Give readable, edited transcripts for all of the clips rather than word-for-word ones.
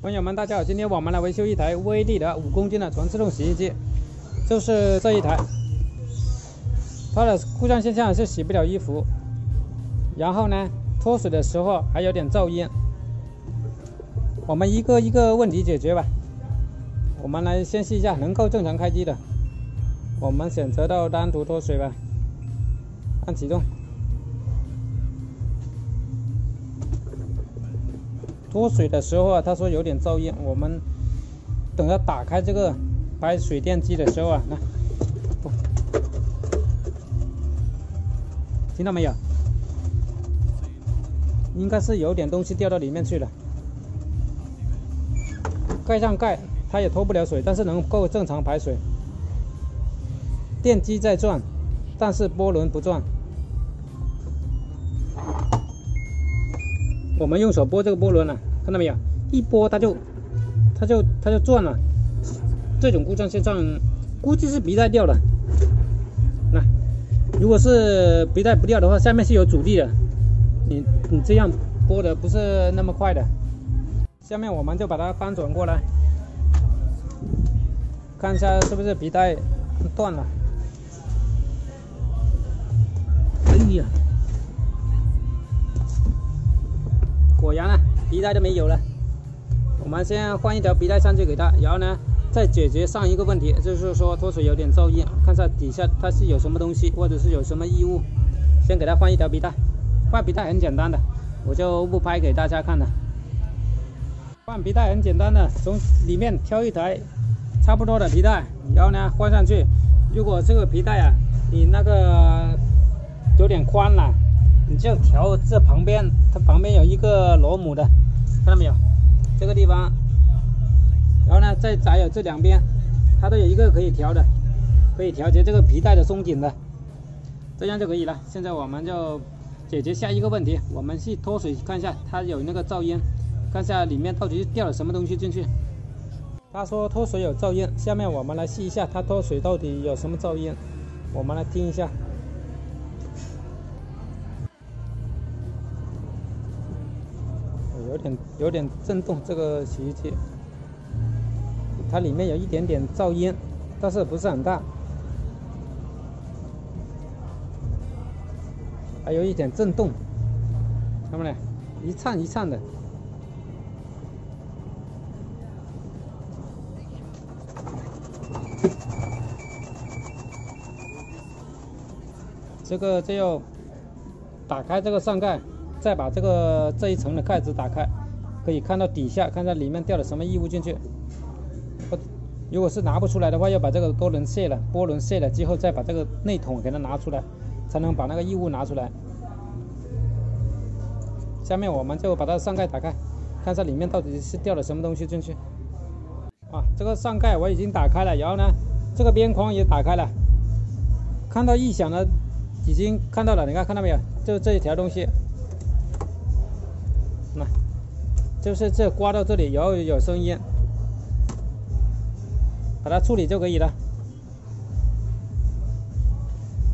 朋友们，大家好！今天我们来维修一台威力的5公斤的全自动洗衣机，就是这一台。它的故障现象是洗不了衣服，然后呢，脱水的时候还有点噪音。我们一个一个问题解决吧。我们来先试一下能够正常开机的，我们选择到单独脱水吧，按启动。脱水的时候啊，他说有点噪音，我们等他打开这个排水电机的时候啊，来，听到没有？应该是有点东西掉到里面去了。盖上盖，它也脱不了水，但是能够正常排水。电机在转，但是波轮不转。我们用手拨这个波轮啊，看到没有？一拨它就转了。这种故障现象估计是皮带掉了。那如果是皮带不掉的话，下面是有阻力的。你这样拨的不是那么快的。下面我们就把它翻转过来，看一下是不是皮带断了。哎呀！果然啊，皮带都没有了。我们先换一条皮带上去给它，然后呢，再解决上一个问题，就是说脱水有点噪音，看一下底下它是有什么东西，或者是有什么异物。先给它换一条皮带，换皮带很简单的，我就不拍给大家看了。换皮带很简单的，从里面挑一台差不多的皮带，然后呢换上去。如果这个皮带啊，你那个有点宽了，你就调这旁边，它旁边有一个螺母的，看到没有？这个地方，然后呢，再有这两边，它都有一个可以调的，可以调节这个皮带的松紧的，这样就可以了。现在我们就解决下一个问题，我们去脱水看一下，它有那个噪音，看一下里面到底掉了什么东西进去。他说脱水有噪音，下面我们来试一下它脱水到底有什么噪音，我们来听一下。有点震动，这个洗衣机它里面有一点点噪音，但是不是很大，还有一点震动，看到没？一颤一颤的。这个就要打开这个上盖，再把这一层的盖子打开，可以看到底下，看到里面掉了什么异物进去。如果是拿不出来的话，要把这个波轮卸了之后，再把这个内筒给它拿出来，才能把那个异物拿出来。下面我们就把它上盖打开，看一下里面到底是掉了什么东西进去。这个上盖我已经打开了，然后呢，这个边框也打开了，看到异响了，已经看到了，你看到没有？就这一条东西。就是这刮到这里，然后有声音，把它处理就可以了。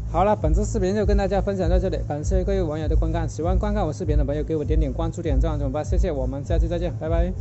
好了，本次视频就跟大家分享到这里，感谢各位网友的观看。喜欢观看我视频的朋友，给我点关注、点赞、转发，谢谢。我们下期再见，拜拜。